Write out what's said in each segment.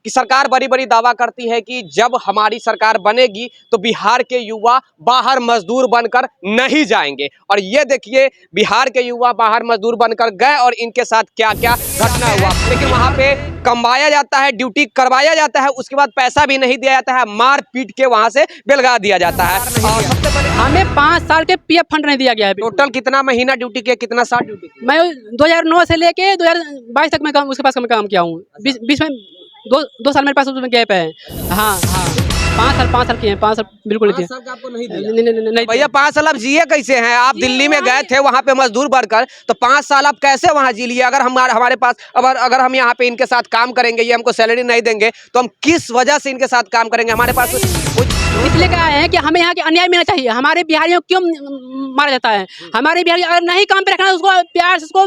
कि सरकार बड़ी बड़ी दावा करती है कि जब हमारी सरकार बनेगी तो बिहार के युवा बाहर मजदूर बनकर नहीं जाएंगे। और ये देखिए बिहार के युवा बाहर मजदूर बनकर गए और इनके साथ क्या क्या घटना हुआ। लेकिन वहां पे कमवाया जाता है, ड्यूटी करवाया जाता है, उसके बाद पैसा भी नहीं दिया जाता है, मार पीट के वहां से बेलगा दिया जाता है। और सबसे पहले हमें 5 साल के पीएफ फंड नहीं दिया गया है। टोटल कितना महीना ड्यूटी किया, कितना साल ड्यूटी किया? मैं 2009 से लेके 2022 तक मैं उसके पास काम किया हूँ। बीच में दो साल मेरे पास उसमें गैप है। हाँ हाँ 5 साल किए हैं। 5 साल बिल्कुल नहीं नहीं भैया 5 साल आप जिए कैसे हैं? आप दिल्ली में गए थे वहाँ पे मजदूर बनकर, तो 5 साल आप कैसे वहाँ जी लिए? अगर हमारे पास अगर हम यहाँ पे इनके साथ काम करेंगे, ये हमको सैलरी नहीं देंगे, तो हम किस वजह से इनके साथ काम करेंगे? हमारे पास इसलिए कहा है कि हमें यहाँ के अन्याय मिलना चाहिए। हमारे बिहारियों क्यों मारा जाता है? हमारे बिहारी अगर नहीं काम पे रखना है उसको प्यार से उसको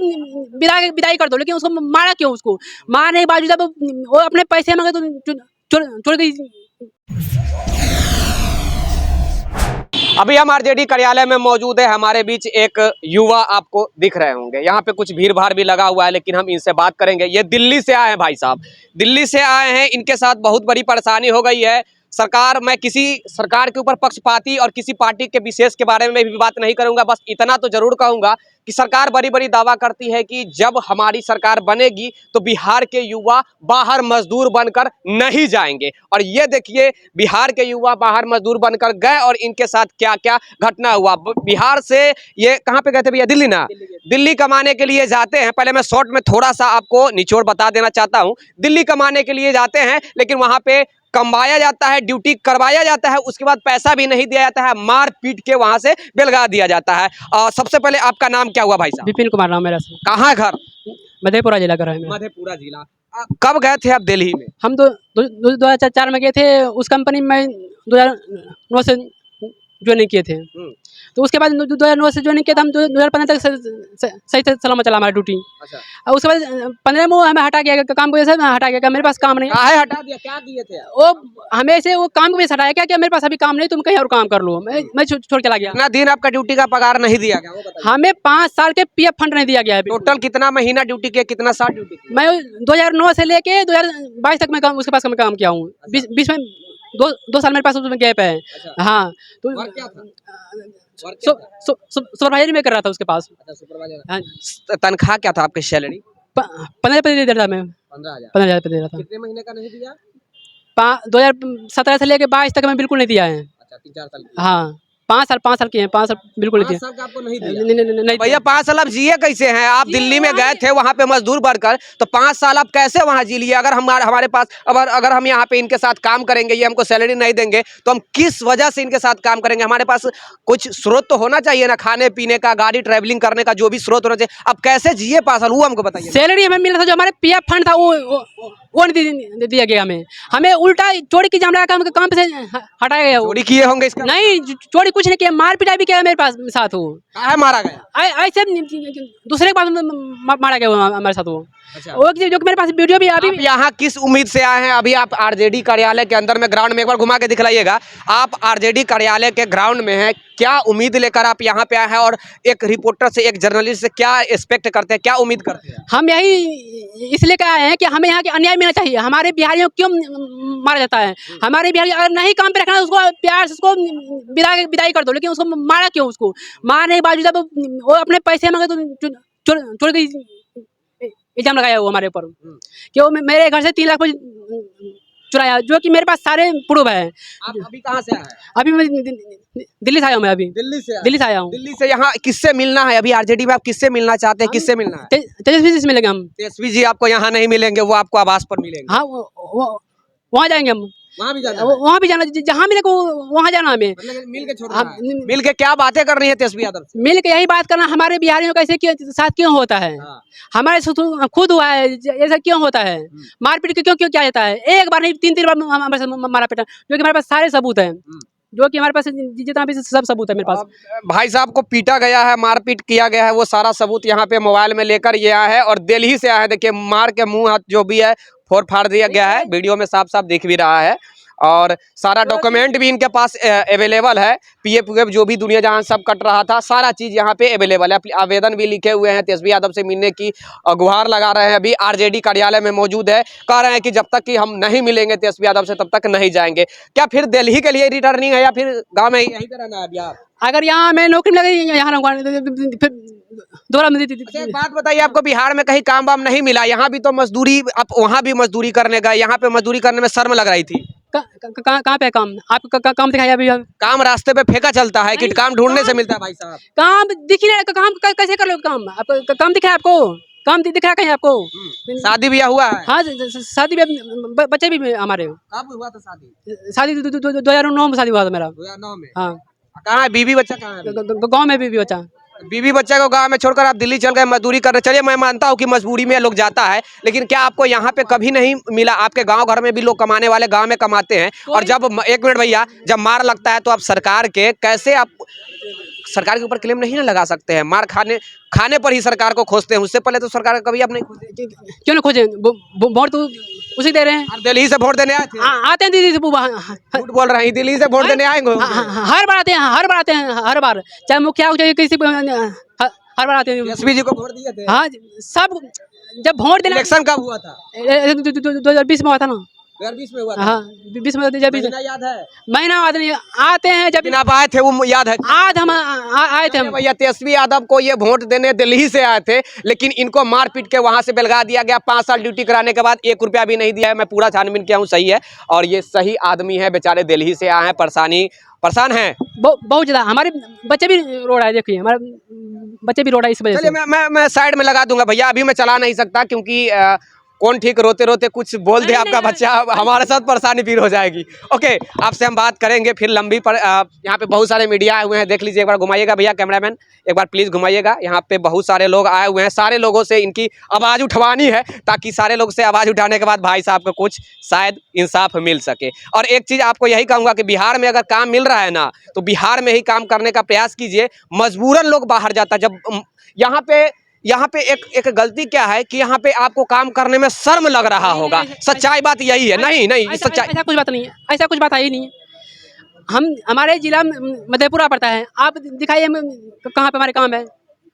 विदाई कर दो, लेकिन उसको मारा क्यों? उसको मारने के बावजूद जब वो अपने पैसे मांगे तो छोड़ गई। अभी हम आरजेडी कार्यालय में मौजूद है। हमारे बीच एक युवा आपको दिख रहे होंगे। यहाँ पे कुछ भीड़ भाड़ भी लगा हुआ है, लेकिन हम इनसे बात करेंगे। ये दिल्ली से आए हैं भाई साहब, दिल्ली से आए हैं। इनके साथ बहुत बड़ी परेशानी हो गई है। मैं किसी सरकार के ऊपर पक्षपाती और किसी पार्टी के विशेष के बारे में भी बात नहीं करूंगा। बस इतना तो जरूर कहूंगा कि सरकार बड़ी बड़ी दावा करती है कि जब हमारी सरकार बनेगी तो बिहार के युवा बाहर मजदूर बनकर नहीं जाएंगे। और ये देखिए बिहार के युवा बाहर मजदूर बनकर गए और इनके साथ क्या क्या घटना हुआ। बिहार से ये कहाँ पे गए थे भैया? दिल्ली ना, दिल्ली कमाने के लिए जाते हैं। पहले मैं शॉर्ट में थोड़ा सा आपको निचोड़ बता देना चाहता हूँ। दिल्ली कमाने के लिए जाते हैं, लेकिन वहां पे कमवाया जाता है, ड्यूटी करवाया जाता है, उसके बाद पैसा भी नहीं दिया जाता है, मार पीट के वहां से बेलगा दिया जाता है। सबसे पहले आपका नाम क्या हुआ भाई साहब? विपिन कुमार नाम मेरा। कहाँ घर? मधेपुरा जिला का है। मधेपुरा जिला। कब गए थे आप दिल्ली में? हम 2004 में गए थे। उस कंपनी में 2009 से ज्वाइनिंग किए थे। तो उसके बाद 2009 से ज्वाइनिंग किया था। हम 2015 तक सही से सलामत चला हमारा ड्यूटी। अच्छा। और उसके बाद 15 में हमें हटा गया, काम को वजह से हटा गया। मेरे पास काम नहीं। हटा दिया? क्या दिए थे वो हमें से वो काम को वजह से हटाया क्या मेरे पास अभी काम नहीं, तुम कहीं और काम कर लो। मैं छोड़ चला गया। कितना दिन आपका ड्यूटी का पगार नहीं दिया गया वो बताइए? हमें 5 साल के पीएफ फंड नहीं दिया गया है। टोटल कितना महीना ड्यूटी किया, कितना साल ड्यूटी किया? मैं 2009 से लेके 2022 तक मैं उसके पास काम किया हूँ। बीच में दो साल मेरे पास उसमें गैप है। हाँ तो सुपरवाइजर में कर रहा था उसके पास। सुपरवाइजर। तनख्वाह क्या था आपकी? सैलरी 15,000 दे रहा था मैं। 15,000 दे रहा था। कितने महीने का नहीं दिया? 2017 से लेके 22 तक मैं बिल्कुल नहीं दिया है। अच्छा 3-4 साल। हाँ 5 साल किए हैं। 5 साल बिल्कुल नहीं दिया। आपको नहीं दिया? नहीं भैया 5 साल आप जिए कैसे हैं? आप दिल्ली में गए थे वहाँ पे मजदूर बनकर, तो 5 साल आप कैसे वहाँ जी लिए? अगर हमारे पास अगर हम यहाँ पे इनके साथ काम करेंगे, ये हमको सैलरी नहीं देंगे, तो हम किस वजह से इनके साथ काम करेंगे? हमारे पास कुछ स्रोत तो होना चाहिए ना, खाने पीने का, गाड़ी ट्रैवलिंग करने का, जो भी स्रोत होना चाहिए। अब कैसे जिए 5 साल वो हमको बताइए। सैलरी हमें मिल रहा था, जो हमारे पीएफ फंड था वो नहीं दिया गया हमें उल्टा चोरी की जाम लगा काम पे से हटाया गया। चोरी किए होंगे इसका? नहीं चोरी कुछ नहीं किया, मार पिटाई भी किया मेरे पास साथ। वो मारा गया? ऐसे दूसरे के पास मारा गया हमारे साथ। वो अच्छा। वो जो कि मेरे पास वीडियो भी अभी। यहाँ किस उम्मीद से आए हैं? अभी आप आरजेडी कार्यालय के अंदर में ग्राउंड में एक बार घुमा के दिखलाइएगा। आप आरजेडी कार्यालय के ग्राउंड में हैं, क्या उम्मीद लेकर आप यहाँ पे आए हैं? और एक रिपोर्टर से, एक जर्नलिस्ट से क्या एक्सपेक्ट करते हैं, क्या उम्मीद करते हैं? हम यही इसलिए कह आए हैं कि हमें यहाँ के अन्याय मिलना चाहिए। हमारे बिहारियों क्यों मारा जाता है? हमारे बिहारी अगर नहीं काम पे रखना है उसको प्यार से उसको विदाई कर दो, लेकिन उसको मारा क्यों? उसको मारने के बावजूद जब वो अपने पैसे मांगे तो छोड़ गई। इल्जाम लगाया वो हमारे ऊपर कि वो मेरे घर से 3 लाख चुराया, जो कि मेरे पास सारे प्रूफ है। आप अभी कहाँ से आए हैं? अभी मैं दिल्ली से आया हूँ। मैं अभी दिल्ली से आया हूँ। दिल्ली से यहाँ किससे मिलना है? अभी आरजेडी में आप किससे मिलना चाहते हैं? किससे मिलना है? तेजस्वी जी से मिलेंगे हम। तेजस्वी जी आपको यहाँ नहीं मिलेंगे, वो आपको आवास पर मिलेंगे। हाँ वहाँ जाएंगे हम। वहाँ भी जाना जहाँ मिले को वहाँ जाना हमें। मिल के छोड़ना है। मिल के क्या बातें करनी है तेजस्वी यादव से? मिल के यही बात करना, हमारे बिहारियों का ऐसे साथ क्यों होता है? हमारे खुद हुआ है, ऐसा क्यों होता है? मारपीट क्यों क्यों किया जाता है? एक बार नहीं 3 बार हमारे साथ मारा पीटा, जो कि हमारे पास सारे सबूत हैं। जो कि हमारे पास जितना भी सब सबूत है मेरे पास। भाई साहब को पीटा गया है, मारपीट किया गया है, वो सारा सबूत यहाँ पे मोबाइल में लेकर ये आया है और दिल्ली से आया है। देखिए मार के मुंह हाथ जो भी है फोड़ फाड़ दिया गया है, वीडियो में साफ साफ दिख भी रहा है। और सारा डॉक्यूमेंट भी इनके पास अवेलेबल है। पीएफ जो भी दुनिया जहां सब कट रहा था, सारा चीज यहाँ पे अवेलेबल है। आवेदन भी लिखे हुए हैं, तेजस्वी यादव से मिलने की गुहार लगा रहे हैं। अभी आरजेडी कार्यालय में मौजूद है, कह रहे हैं कि जब तक कि हम नहीं मिलेंगे तेजस्वी यादव से तब तक नहीं जाएंगे। क्या फिर दिल्ली के लिए रिटर्निंग है या फिर गाँव में यही रहना है अभी आप? अगर यहाँ मैं नौकरी में लगी यहाँ रहूँगा, फिर दोबारा अच्छा, एक बात बताइए, आपको बिहार में कहीं काम वाम नहीं मिला? यहाँ भी तो मजदूरी, आप वहाँ भी मजदूरी करने गए, यहाँ पे मजदूरी करने में शर्म लग रही थी। कहाँ पे काम? आप काम दिखाइए अभी। काम रास्ते पे फेंका चलता है कि काम ढूंढने से मिलता है भाई साहब? काम दिख ही नहीं रहा, काम कैसे कर लो? काम दिख रहा है आपको? काम दिख रहा है कहीं आपको? शादी ब्याह हुआ है? हाँ, शादी बच्चे भी हमारे। कब हुआ था शादी? शादी 2009 में शादी हुआ था मेरा। 2009 में? हाँ। कहाँ है बीवी बच्चा? कहाँ है? गाँव में भी बच्चा। बीवी बच्चा को गांव में छोड़कर आप दिल्ली चल गए मजदूरी करने। चलिए, मैं मानता हूँ कि मजबूरी में लोग जाता है, लेकिन क्या आपको यहाँ पे कभी नहीं मिला? आपके गांव घर में भी लोग कमाने वाले गांव में कमाते हैं, और जब एक मिनट भैया, जब मार लगता है तो आप सरकार के कैसे आप सरकार के ऊपर क्लेम नहीं ना लगा सकते हैं? मार खाने पर ही सरकार को खोजते हैं, उससे पहले तो सरकार का कभी आप नहीं खोजे। क्यों नहीं खोजे? वोट तो उसी दे रहे हैं। दिल्ली से वोट देने आए थे? आते हैं दीदी से। झूठ बोल रहे हैं, दिल्ली से वोट देने आएंगे? हर बार आते हैं, हर बार, चाहे मुखिया हो चाहे किसी, हर बार आते हैं। तेजस्वी जी को वोट दिए थे? हाँ, सब। जब वोट देना, इलेक्शन कब हुआ था? 2020 में हुआ था ना। 2020 में हुआ था? हाँ, 20 में जब याद है? महीना आते हैं जब आप आए थे, वो याद है? आज हम आए थे। भैया, तेजस्वी यादव को ये वोट देने दिल्ली से आए थे, लेकिन इनको मार पीट के वहां से बेलगा दिया गया। 5 साल ड्यूटी कराने के बाद 1 रुपया भी नहीं दिया है। मैं पूरा छानबीन किया हूँ, सही है, और ये सही आदमी है। बेचारे दिल्ली से आए हैं, परेशान हैं बहुत ज्यादा। हमारे बच्चे भी रो रहा है, देखिए हमारे बच्चे भी रो रहा है इस वजह से। चलिए, मैं साइड में लगा दूंगा भैया, अभी मैं चला नहीं सकता, क्योंकि कौन ठीक रोते रोते कुछ बोल दे आपका बच्चा, हमारे साथ परेशानी फिर हो जाएगी। ओके, आपसे हम बात करेंगे फिर लंबी पर। यहाँ पे बहुत सारे मीडिया आए हुए हैं, देख लीजिए, एक बार घुमाइएगा भैया, कैमरामैन एक बार प्लीज घुमाइएगा। यहाँ पे बहुत सारे लोग आए हुए हैं, सारे लोगों से इनकी आवाज़ उठवानी है, ताकि सारे लोग से आवाज़ उठाने के बाद भाई साहब को कुछ शायद इंसाफ मिल सके। और एक चीज़ आपको यही कहूँगा कि बिहार में अगर काम मिल रहा है ना, तो बिहार में ही काम करने का प्रयास कीजिए। मजबूरन लोग बाहर जाता है। जब यहाँ पे एक गलती क्या है कि यहाँ पे आपको काम करने में शर्म लग रहा होगा। सच्चाई बात यही है। नहीं, सच्चाई ऐसा कुछ बात नहीं है, ऐसा कुछ बात है ही नहीं है। हमारे जिला मधेपुरा पड़ता है। आप दिखाइए कहाँ पे हमारे काम है,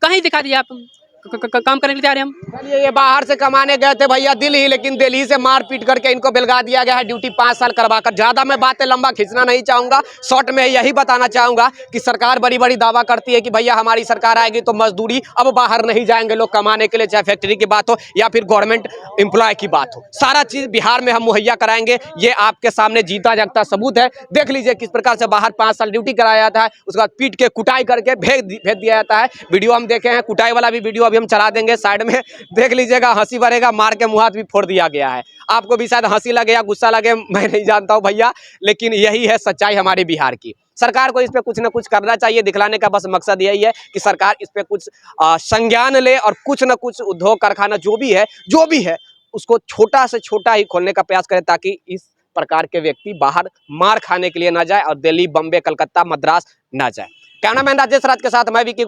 कहीं दिखा दिए आप। काम करने के लिए तैयार हैं हम। चलिए, ये बाहर से कमाने गए थे भैया दिल्ली, लेकिन दिल्ली से मार पीट करके इनको बेलगा दिया गया है, ड्यूटी 5 साल करवाकर। ज्यादा मैं बातें लंबा खींचना नहीं चाहूंगा, शॉर्ट में यही बताना चाहूंगा कि सरकार बड़ी बड़ी दावा करती है कि भैया हमारी सरकार आएगी तो मजदूरी, अब बाहर नहीं जाएंगे लोग कमाने के लिए, चाहे फैक्ट्री की बात हो या फिर गवर्नमेंट एम्प्लॉय की बात हो, सारा चीज बिहार में हम मुहैया कराएंगे। ये आपके सामने जीता जागता सबूत है। देख लीजिए किस प्रकार से बाहर 5 साल ड्यूटी कराया जाता है, उसके बाद पीट के कुटाई करके भेज दिया जाता है। वीडियो हम देखे हैं, कुटाई वाला भी वीडियो अभी हम चला देंगे, साइड में देख लीजिएगा, हंसी भरेगा। मार के मुंह हाथ भी फोड़ दिया गया है। आपको भी शायद हंसी लगे या गुस्सा लगे, मैं नहीं जानता हूं भैया, लेकिन यही है सच्चाई हमारे बिहार की। सरकार को इस पे कुछ ना कुछ करना चाहिए। दिखलाने का बस मकसद यही है कि सरकार इस पे कुछ संज्ञान ले और कुछ ना कुछ उद्योग कारखाना जो भी है उसको छोटा से छोटा ही खोलने का प्रयास करे, ताकि इस प्रकार के व्यक्ति बाहर मार खाने के लिए ना जाए और दिल्ली, बम्बे, कलकत्ता, मद्रास ना जाए। कैमरामैन राजेश राज के साथ मैं विकी।